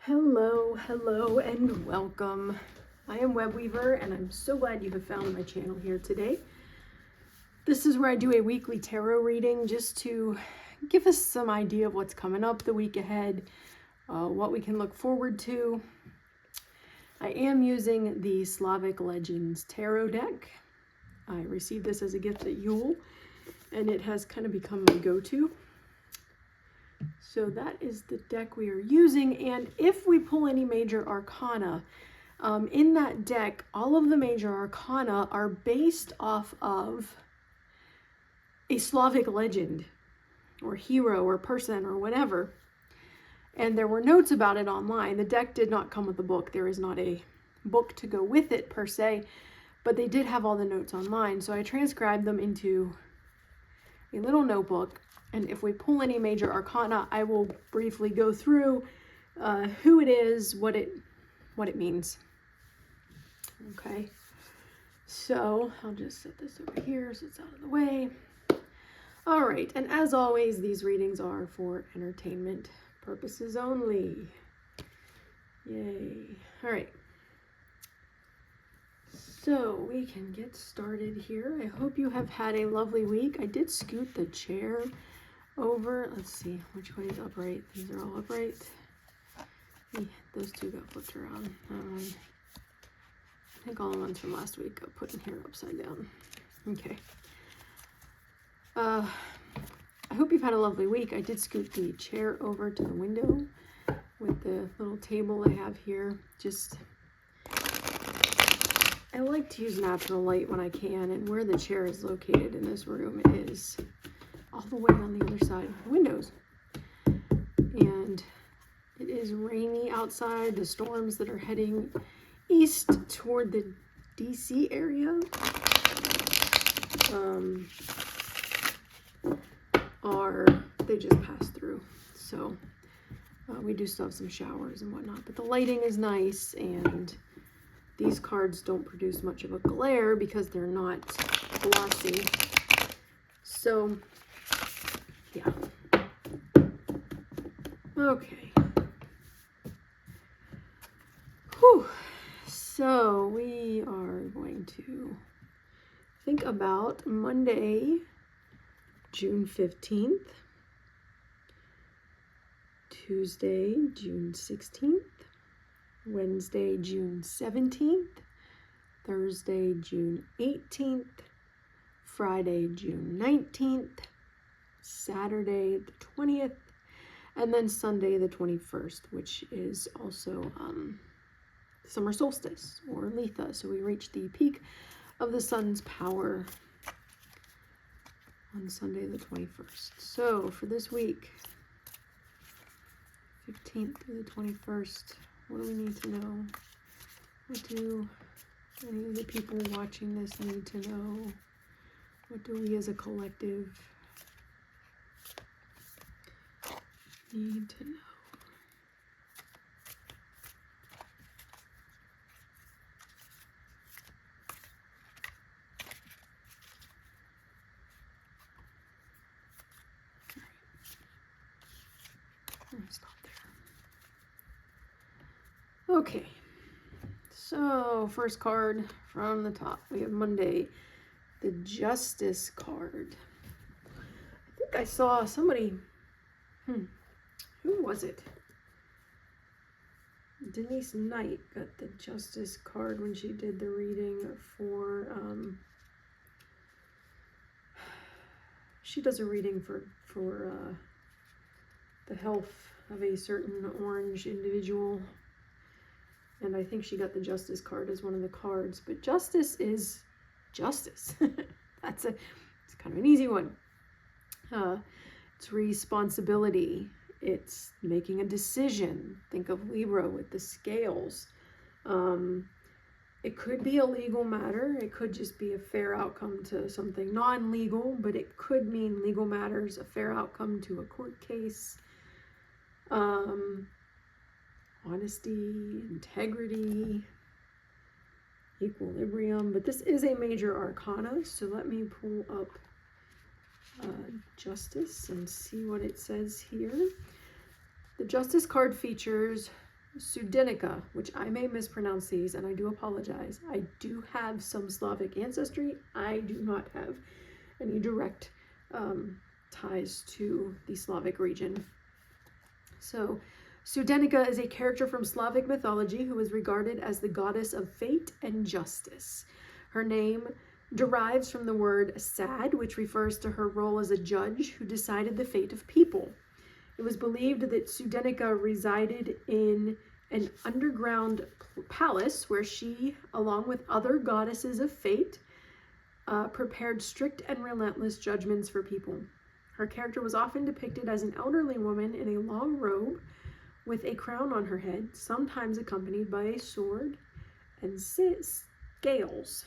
Hello, and welcome. I am Webweaver, and I'm so glad you have found my channel here today. This is where I do a weekly tarot reading just to give us some idea of what's coming up the week ahead, what we can look forward to. I am using the Slavic Legends Tarot deck. I received this as a gift at Yule, and it has kind of become my go-to. So that is the deck we are using, and if we pull any major arcana, in that deck, all of the major arcana are based off of a Slavic legend, or hero, or person, or whatever. And there were notes about it online. The deck did not come with a book. There is not a book to go with it, per se, but they did have all the notes online. So I transcribed them into a little notebook. And if we pull any major arcana, I will briefly go through who it is, what it means. Okay, so I'll just set this over here so it's out of the way. All right, and as always, these readings are for entertainment purposes only. Yay. All right. So we can get started here. I hope you have had a lovely week. I did scoot the chair over. Let's see, which way is upright? These are all upright. Those two got flipped around. I think all the ones from last week got put in here upside down. Okay. I hope you've had a lovely week. I did scoot the chair over to the window with the little table I have here. I like to use natural light when I can, and where the chair is located in this room is all the way on the other side of the windows. And it is rainy outside. The storms that are heading east toward the DC area they just passed through. So we do still have some showers and whatnot, but the lighting is nice, and these cards don't produce much of a glare because they're not glossy. So yeah. Okay. Whew. So we are going to think about Monday, June 15th, Tuesday, June 16th, Wednesday, June 17th, Thursday, June 18th, Friday, June 19th, Saturday, the 20th, and then Sunday, the 21st, which is also summer solstice, or Letha. So we reach the peak of the sun's power on Sunday, the 21st. So for this week, 15th through the 21st, what do we need to know? What do any of the people watching this need to know? What do we as a collective need to know? I'm gonna stop there. Okay, so first card from the top, we have Monday, the Justice card. I think I saw somebody, who was it? Denise Knight got the Justice card when she did the reading for, she does a reading for the health of a certain orange individual, and I think she got the Justice card as one of the cards. But justice is justice. It's kind of an easy one. It's responsibility. It's making a decision. Think of Libra with the scales. It could be a legal matter. It could just be a fair outcome to something non-legal, but it could mean legal matters, a fair outcome to a court case. Honesty, integrity, equilibrium. But this is a major arcana, so let me pull up Justice and see what it says here. The Justice card features Sudenica, which I may mispronounce these, and I do apologize. I do have some Slavic ancestry. I do not have any direct ties to the Slavic region. So Sudenica is a character from Slavic mythology who is regarded as the goddess of fate and justice. Her name derives from the word sad, which refers to her role as a judge who decided the fate of people. It was believed that Sudenica resided in an underground palace where she, along with other goddesses of fate, prepared strict and relentless judgments for people. Her character was often depicted as an elderly woman in a long robe with a crown on her head, sometimes accompanied by a sword and scales.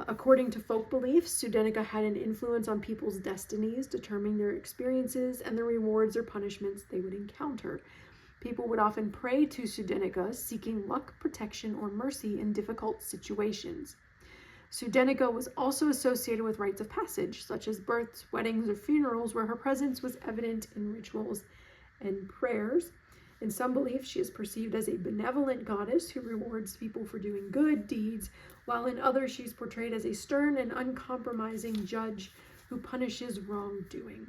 According to folk beliefs, Sudenica had an influence on people's destinies, determining their experiences and the rewards or punishments they would encounter. People would often pray to Sudenica, seeking luck, protection, or mercy in difficult situations. Sudenica was also associated with rites of passage, such as births, weddings, or funerals, where her presence was evident in rituals and prayers. In some beliefs, she is perceived as a benevolent goddess who rewards people for doing good deeds, while in others, she's portrayed as a stern and uncompromising judge who punishes wrongdoing.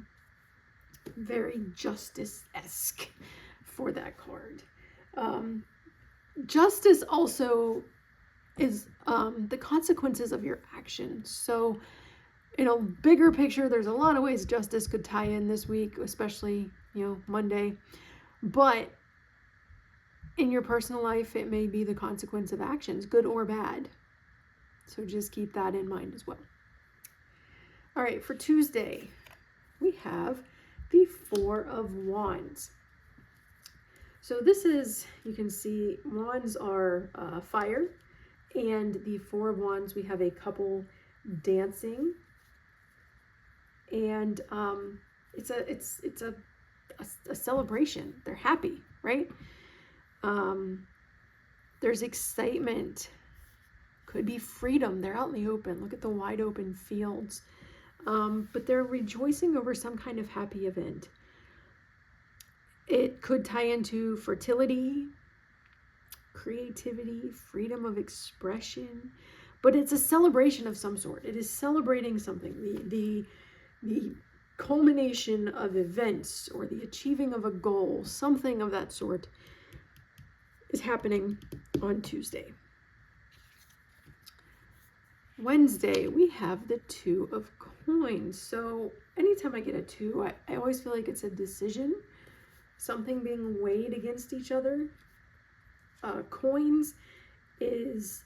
Very justice-esque for that card. Justice also is the consequences of your actions. So in a bigger picture, there's a lot of ways justice could tie in this week, especially, Monday. But in your personal life, it may be the consequence of actions, good or bad. So just keep that in mind as well. All right, for Tuesday, we have the Four of Wands. So this is, you can see, wands are fire, and the Four of Wands, we have a couple dancing, and it's a celebration. They're happy, right? There's excitement. Could be freedom. They're out in the open. Look at the wide open fields. But they're rejoicing over some kind of happy event. It could tie into fertility, creativity, freedom of expression, but it's a celebration of some sort. It is celebrating something, the culmination of events or the achieving of a goal, something of that sort is happening on Tuesday. Wednesday, we have the Two of Coins. So anytime I get a two, I always feel like it's a decision, something being weighed against each other. Coins is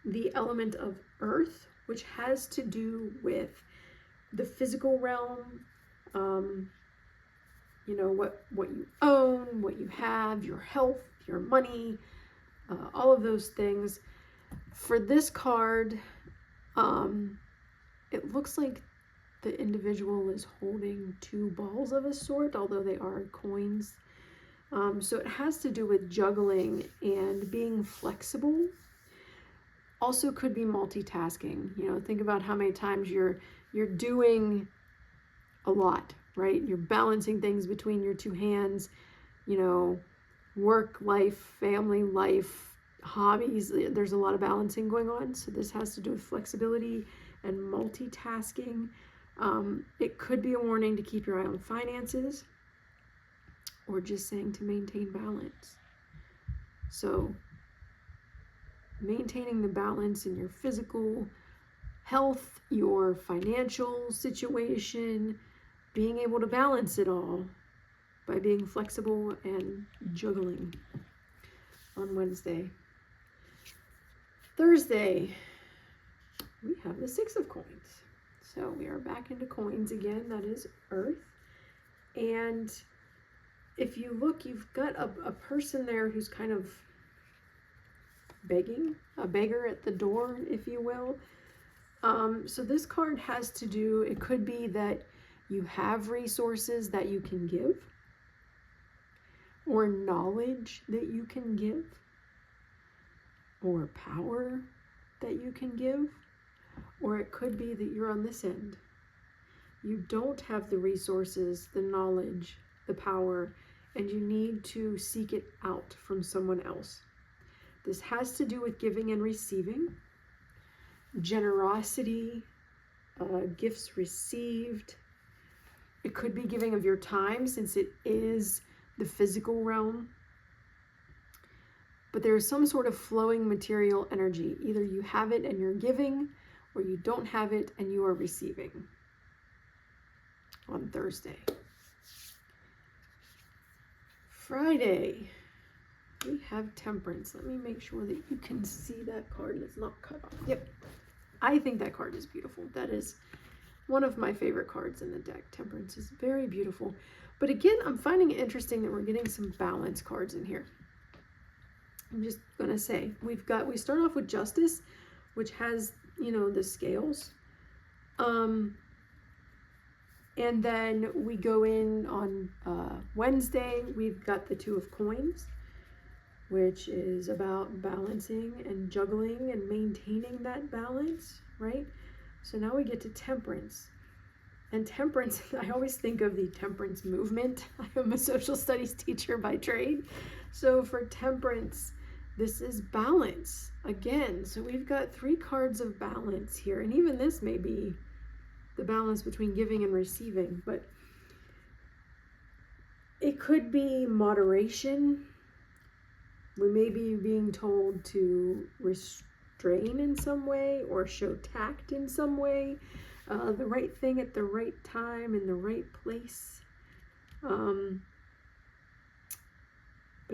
the element of earth, which has to do with the physical realm, what you own, what you have, your health, your money, all of those things. For this card, it looks like the individual is holding two balls of a sort, although they are coins. So it has to do with juggling and being flexible. Also could be multitasking. Think about how many times you're doing a lot, right? You're balancing things between your two hands, work life, family life, hobbies. There's a lot of balancing going on. So this has to do with flexibility and multitasking. It could be a warning to keep your eye on finances, or just saying to maintain balance. So maintaining the balance in your physical health, your financial situation, being able to balance it all by being flexible and juggling on Wednesday. Thursday, we have the Six of Coins. So we are back into coins again. That is earth. And if you look, you've got a person there who's kind of begging, a beggar at the door, if you will. So this card has to do, it could be that you have resources that you can give, or knowledge that you can give, or power that you can give, or it could be that you're on this end. You don't have the resources, the knowledge, the power, and you need to seek it out from someone else. This has to do with giving and receiving, generosity, gifts received. It could be giving of your time, since it is the physical realm. But there is some sort of flowing material energy. Either you have it and you're giving, or you don't have it and you are receiving on Thursday. Friday, we have Temperance. Let me make sure that you can see that card and it's not cut off. Yep. I think that card is beautiful. That is one of my favorite cards in the deck. Temperance is very beautiful. But again, I'm finding it interesting that we're getting some balance cards in here. I'm just going to say, we start off with Justice, which has, the scales. And then we go in on Wednesday, we've got the Two of Coins, which is about balancing and juggling and maintaining that balance, right? So now we get to Temperance. And Temperance, I always think of the temperance movement. I am a social studies teacher by trade. So for Temperance, this is balance again. So we've got 3 cards of balance here. And even this may be the balance between giving and receiving, but it could be moderation. We may be being told to restrain in some way or show tact in some way, the right thing at the right time in the right place. But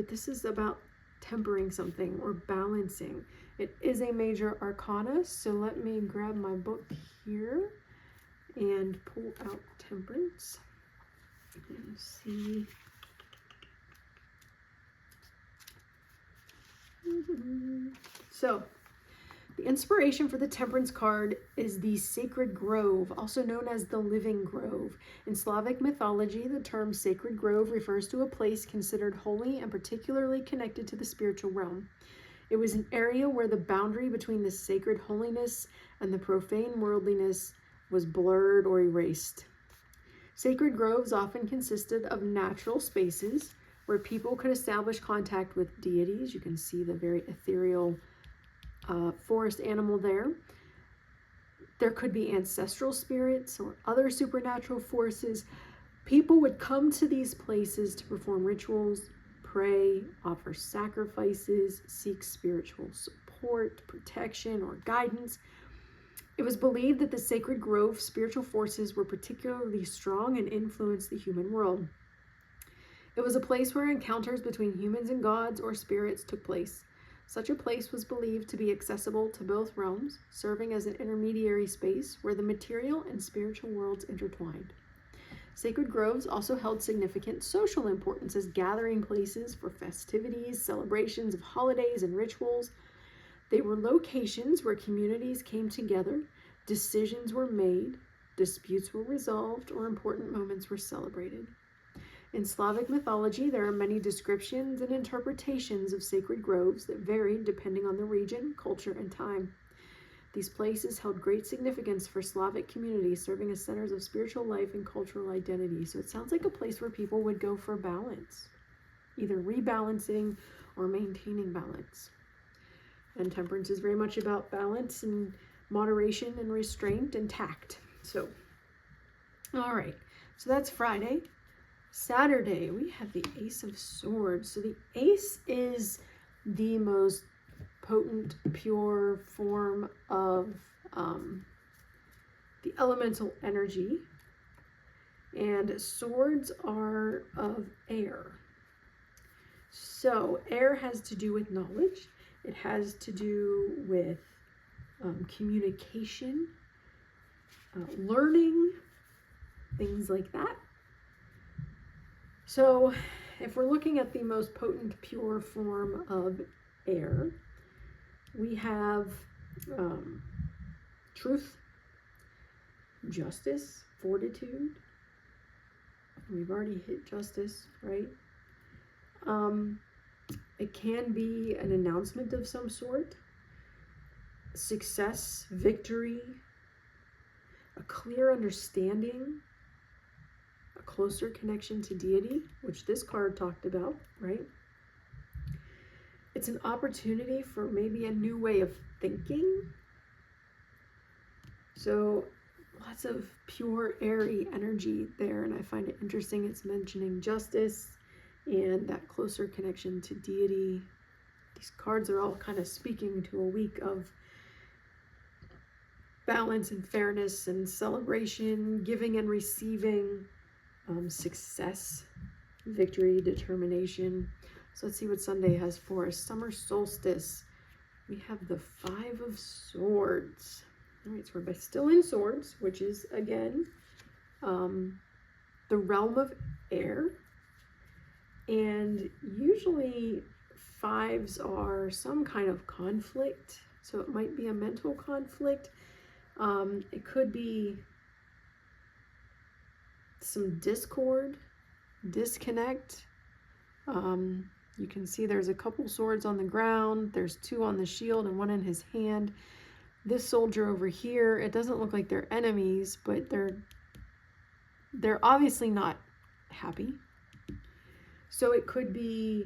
this is about tempering something or balancing. It is a major arcana, so let me grab my book here and pull out Temperance and see. So the inspiration for the Temperance card is the Sacred Grove, also known as the Living Grove. In Slavic mythology, the term Sacred Grove refers to a place considered holy and particularly connected to the spiritual realm. It was an area where the boundary between the sacred holiness and the profane worldliness was blurred or erased. Sacred groves often consisted of natural spaces where people could establish contact with deities. You can see the very ethereal forest animal there. There could be ancestral spirits or other supernatural forces. People would come to these places to perform rituals, pray, offer sacrifices, seek spiritual support, protection, or guidance. It was believed that the Sacred Grove spiritual forces were particularly strong and influenced the human world. It was a place where encounters between humans and gods or spirits took place. Such a place was believed to be accessible to both realms, serving as an intermediary space where the material and spiritual worlds intertwined. Sacred groves also held significant social importance as gathering places for festivities, celebrations of holidays, and rituals. They were locations where communities came together, decisions were made, disputes were resolved, or important moments were celebrated. In Slavic mythology, there are many descriptions and interpretations of sacred groves that varied depending on the region, culture, and time. These places held great significance for Slavic communities, serving as centers of spiritual life and cultural identity. So it sounds like a place where people would go for balance, either rebalancing or maintaining balance. And Temperance is very much about balance and moderation and restraint and tact. So, all right, so that's Friday. Saturday, we have the Ace of Swords. So the Ace is the most potent, pure form of the elemental energy. And swords are of air. So air has to do with knowledge. It has to do with communication, learning, things like that. So if we're looking at the most potent, pure form of air, we have truth, justice, fortitude. We've already hit justice, right? It can be an announcement of some sort, success, victory, a clear understanding, a closer connection to deity, which this card talked about, right? It's an opportunity for maybe a new way of thinking. So lots of pure, airy energy there, and I find it interesting it's mentioning justice and that closer connection to deity. These cards are all kind of speaking to a week of balance and fairness and celebration, giving and receiving, success, victory, determination. So let's see what Sunday has for us. Summer solstice. We have the 5 of Swords. All right, so we're still in Swords, which is, again, the realm of air. And usually 5s are some kind of conflict. So it might be a mental conflict. It could be some discord, disconnect. You can see there's a couple swords on the ground. There's 2 on the shield and 1 in his hand. This soldier over here, it doesn't look like they're enemies, but they're obviously not happy. So it could be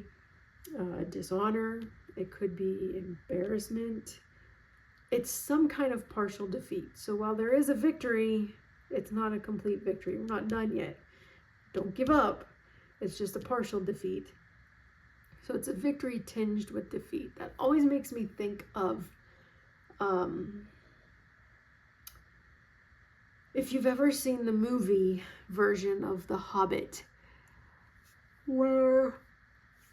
dishonor. It could be embarrassment. It's some kind of partial defeat. So while there is a victory, it's not a complete victory. We're not done yet. Don't give up. It's just a partial defeat. So it's a victory tinged with defeat. That always makes me think of, if you've ever seen the movie version of The Hobbit, where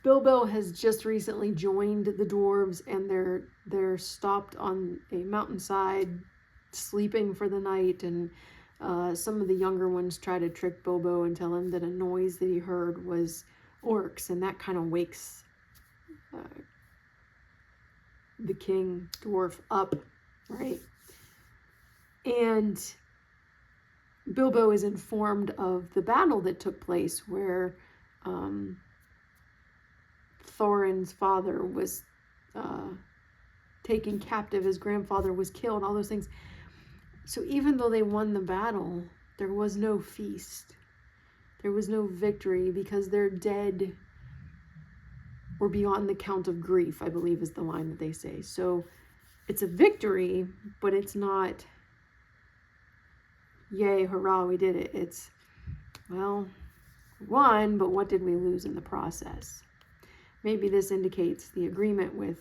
Bilbo has just recently joined the dwarves and they're stopped on a mountainside sleeping for the night, and some of the younger ones try to trick Bilbo and tell him that a noise that he heard was orcs, and that kind of wakes the king dwarf up, right? And Bilbo is informed of the battle that took place where Thorin's father was taken captive, his grandfather was killed, all those things. So even though they won the battle, there was no feast. There was no victory because their dead were beyond the count of grief, I believe is the line that they say. So it's a victory, but it's not, yay, hurrah, we did it. It's, well, won, but what did we lose in the process? Maybe this indicates the agreement with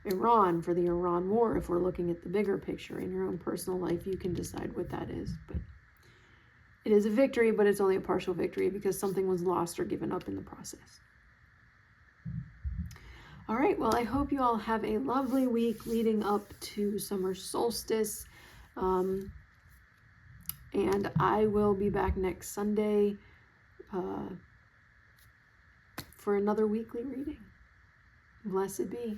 Iran for the Iran war. If we're looking at the bigger picture in your own personal life, you can decide what that is. But it is a victory, but it's only a partial victory because something was lost or given up in the process. All right, well, I hope you all have a lovely week leading up to summer solstice. And I will be back next Sunday for another weekly reading. Blessed be.